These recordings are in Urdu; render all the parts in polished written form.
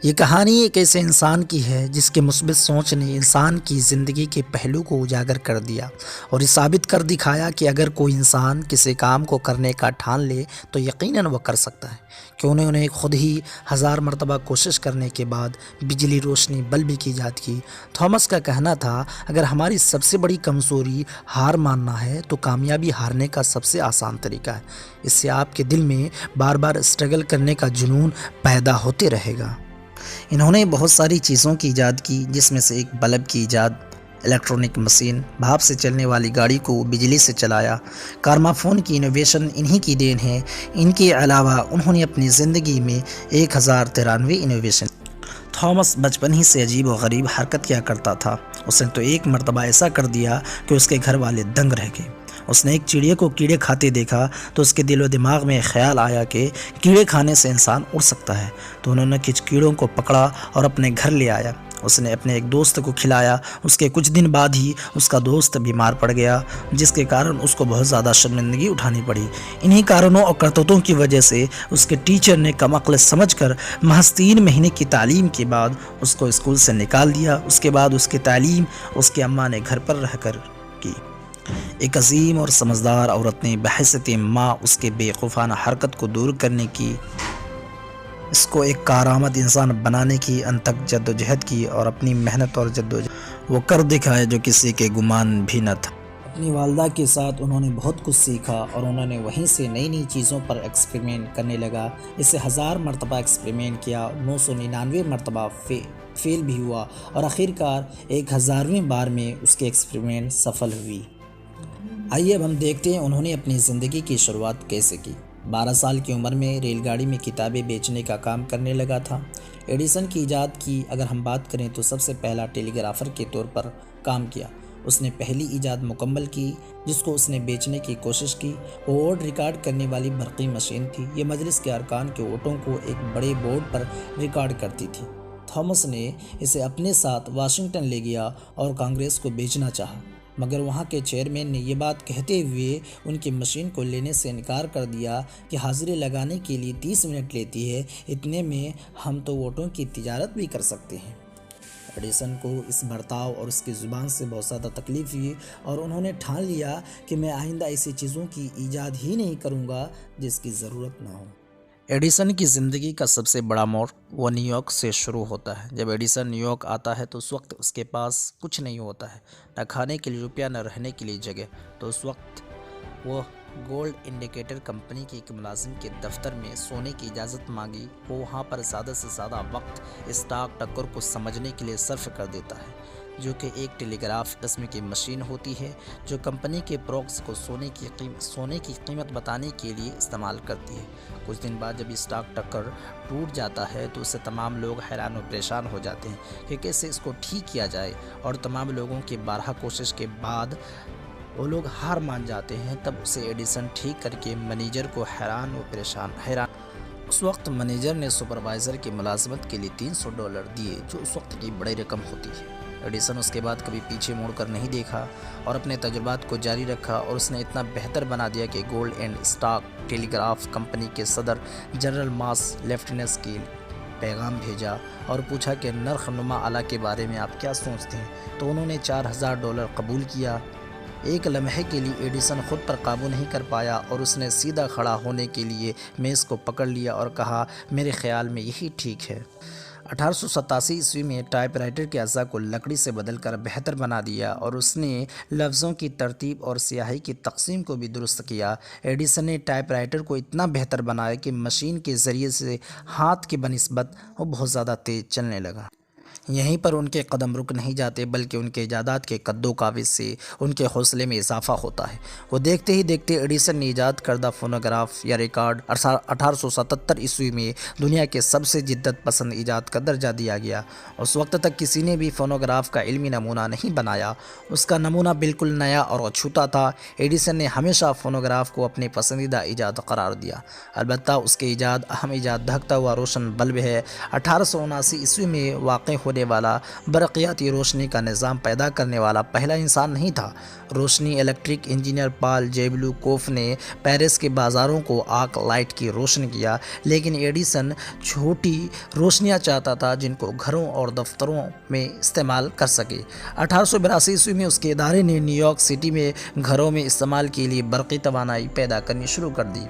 یہ کہانی ایک ایسے انسان کی ہے جس کے مثبت سوچ نے انسان کی زندگی کے پہلو کو اجاگر کر دیا اور یہ ثابت کر دکھایا کہ اگر کوئی انسان کسی کام کو کرنے کا ٹھان لے تو یقیناً وہ کر سکتا ہے۔ کہ انہوں نے خود ہی 1000 مرتبہ کوشش کرنے کے بعد بجلی روشنی بلب کی ایجاد کی۔ تھامس کا کہنا تھا، اگر ہماری سب سے بڑی کمزوری ہار ماننا ہے تو کامیابی ہارنے کا سب سے آسان طریقہ ہے۔ اس سے آپ کے دل میں بار بار اسٹرگل کرنے کا جنون پیدا ہوتے رہے گا۔ انہوں نے بہت ساری چیزوں کی ایجاد کی، جس میں سے ایک بلب کی ایجاد، الیکٹرانک مشین، بھاپ سے چلنے والی گاڑی کو بجلی سے چلایا۔ کارمافون کی انوویشن انہی کی دین ہے۔ ان کے علاوہ انہوں نے اپنی زندگی میں 1093 انوویشن۔ تھامس بچپن ہی سے عجیب و غریب حرکت کیا کرتا تھا۔ اس نے تو ایک مرتبہ ایسا کر دیا کہ اس کے گھر والے دنگ رہ گئے۔ اس نے ایک چڑیا کو کیڑے کھاتے دیکھا تو اس کے دل و دماغ میں خیال آیا کہ کیڑے کھانے سے انسان اڑ سکتا ہے، تو انہوں نے کچھ کیڑوں کو پکڑا اور اپنے گھر لے آیا۔ اس نے اپنے ایک دوست کو کھلایا۔ اس کے کچھ دن بعد ہی اس کا دوست بیمار پڑ گیا، جس کے کارن اس کو بہت زیادہ شرمندگی اٹھانی پڑی۔ انہی کارنوں اور کرتوتوں کی وجہ سے اس کے ٹیچر نے کم عقل سمجھ کر محض 3 مہینے کی تعلیم کے بعد اس کو اسکول سے نکال دیا۔ اس کے بعد اس کی تعلیم اس کی اماں نے گھر پر رہ کر کی۔ ایک عظیم اور سمجھدار عورت نے بحیثیت ماں اس کے بے وقوفانہ حرکت کو دور کرنے کی، اس کو ایک کارآمد انسان بنانے کی انتھک جدوجہد کی اور اپنی محنت اور جدوجہد وہ کر دکھائے جو کسی کے گمان بھی نہ تھا۔ اپنی والدہ کے ساتھ انہوں نے بہت کچھ سیکھا اور انہوں نے وہیں سے نئی نئی چیزوں پر ایکسپیریمنٹ کرنے لگا۔ اسے 1000 مرتبہ ایکسپیریمنٹ کیا، 999 مرتبہ فیل بھی ہوا اور آخرکار 1000ویں بار میں اس کے ایکسپیریمنٹ سفل ہوئی۔ آئیے اب ہم دیکھتے ہیں انہوں نے اپنی زندگی کی شروعات کیسے کی۔ 12 سال کی عمر میں ریل گاڑی میں کتابیں بیچنے کا کام کرنے لگا تھا۔ ایڈیسن کی ایجاد کی اگر ہم بات کریں تو سب سے پہلا ٹیلی گرافر کے طور پر کام کیا۔ اس نے پہلی ایجاد مکمل کی جس کو اس نے بیچنے کی کوشش کی، وہ ووٹ ریکارڈ کرنے والی برقی مشین تھی۔ یہ مجلس کے ارکان کے ووٹوں کو ایک بڑے بورڈ پر ریکارڈ کرتی تھی۔ تھامس نے اسے اپنے ساتھ واشنگٹن لے گیا اور کانگریس کو بیچنا چاہا، مگر وہاں کے چیئرمین نے یہ بات کہتے ہوئے ان کی مشین کو لینے سے انکار کر دیا کہ حاضری لگانے کے لیے 30 منٹ لیتی ہے، اتنے میں ہم تو ووٹوں کی تجارت بھی کر سکتے ہیں۔ ایڈیسن کو اس برتاؤ اور اس کی زبان سے بہت زیادہ تکلیف ہوئی اور انہوں نے ٹھان لیا کہ میں آئندہ ایسی چیزوں کی ایجاد ہی نہیں کروں گا جس کی ضرورت نہ ہو۔ ایڈیسن کی زندگی کا سب سے بڑا موڑ وہ نیو یارک سے شروع ہوتا ہے۔ جب ایڈیسن نیو یارک آتا ہے تو اس وقت اس کے پاس کچھ نہیں ہوتا ہے، نہ کھانے کے لیے روپیہ، نہ رہنے کے لیے جگہ۔ تو اس وقت وہ گولڈ انڈیکیٹر کمپنی کے ایک ملازم کے دفتر میں سونے کی اجازت مانگی۔ وہ وہاں پر زیادہ سے زیادہ وقت اسٹاک ٹکر کو سمجھنے کے لیے صرف کر دیتا ہے، جو کہ ایک ٹیلی گراف قسم کی مشین ہوتی ہے جو کمپنی کے پروکس کو سونے کی قیمت بتانے کے لیے استعمال کرتی ہے۔ کچھ دن بعد جب اسٹاک ٹکر ٹوٹ جاتا ہے تو اس سے تمام لوگ حیران و پریشان ہو جاتے ہیں کہ کیسے اس کو ٹھیک کیا جائے، اور تمام لوگوں کی بارہا کوشش کے بعد وہ لوگ ہار مان جاتے ہیں۔ تب اسے ایڈیسن ٹھیک کر کے مینیجر کو حیران اس وقت مینیجر نے سپروائزر کی ملازمت کے لیے $300 دیے، جو اس وقت کی بڑی رقم ہوتی ہے۔ ایڈیسن اس کے بعد کبھی پیچھے موڑ کر نہیں دیکھا اور اپنے تجربات کو جاری رکھا، اور اس نے اتنا بہتر بنا دیا کہ gold and stock telegraph company کے صدر جنرل ماس لیفٹینس کی پیغام بھیجا اور پوچھا کہ نرخ نما اعلیٰ کے بارے میں آپ کیا سوچتے ہیں، تو انہوں نے $4000 قبول کیا۔ ایک لمحے کے لیے ایڈیسن خود پر قابو نہیں کر پایا اور اس نے سیدھا کھڑا ہونے کے لیے میز کو پکڑ لیا اور کہا، میرے خیال میں یہی ٹھیک ہے۔ 1887 عیسوی میں ٹائپ رائٹر کے اجزاء کو لکڑی سے بدل کر بہتر بنا دیا اور اس نے لفظوں کی ترتیب اور سیاہی کی تقسیم کو بھی درست کیا۔ ایڈیسن نے ٹائپ رائٹر کو اتنا بہتر بنایا کہ مشین کے ذریعے سے ہاتھ کی بنسبت وہ بہت زیادہ تیز چلنے لگا۔ یہیں پر ان کے قدم رک نہیں جاتے بلکہ ان کے ایجادات کے قد و قامت سے ان کے حوصلے میں اضافہ ہوتا ہے۔ وہ دیکھتے ہی دیکھتے ایڈیسن نے ایجاد کردہ فونوگراف یا ریکارڈ 1877 عیسوی میں دنیا کے سب سے جدت پسند ایجاد کا درجہ دیا گیا۔ اس وقت تک کسی نے بھی فونوگراف کا علمی نمونہ نہیں بنایا، اس کا نمونہ بالکل نیا اور اچھوتا تھا۔ ایڈیسن نے ہمیشہ فونوگراف کو اپنی پسندیدہ ایجاد قرار دیا۔ البتہ اس کے اہم ایجاد دھکتا ہوا روشن بلب ہے۔ 1879 عیسوی میں واقع ہونے والا برقیاتی روشنی کا نظام پیدا کرنے والا پہلا انسان نہیں تھا۔ روشنی الیکٹرک انجینئر پال جیبلوکوف نے پیرس کے بازاروں کو آرک لائٹ کی روشن کیا، لیکن ایڈیسن چھوٹی روشنیاں چاہتا تھا جن کو گھروں اور دفتروں میں استعمال کر سکے۔ 1882 میں اس کے ادارے نے نیویارک سٹی میں گھروں میں استعمال کے لیے برقی توانائی پیدا کرنی شروع کر دی۔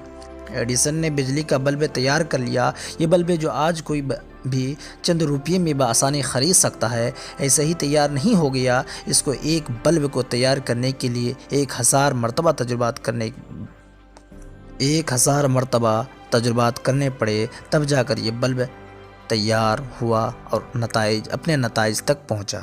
ایڈیسن نے بجلی کا بلب تیار کر لیا۔ یہ بلب جو آج کوئی بھی چند روپے میں بآسانی خرید سکتا ہے، ایسے ہی تیار نہیں ہو گیا۔ اس کو ایک بلب کو تیار کرنے کے لیے 1000 مرتبہ تجربات کرنے پڑے، تب جا کر یہ بلب تیار ہوا اور اپنے نتائج تک پہنچا۔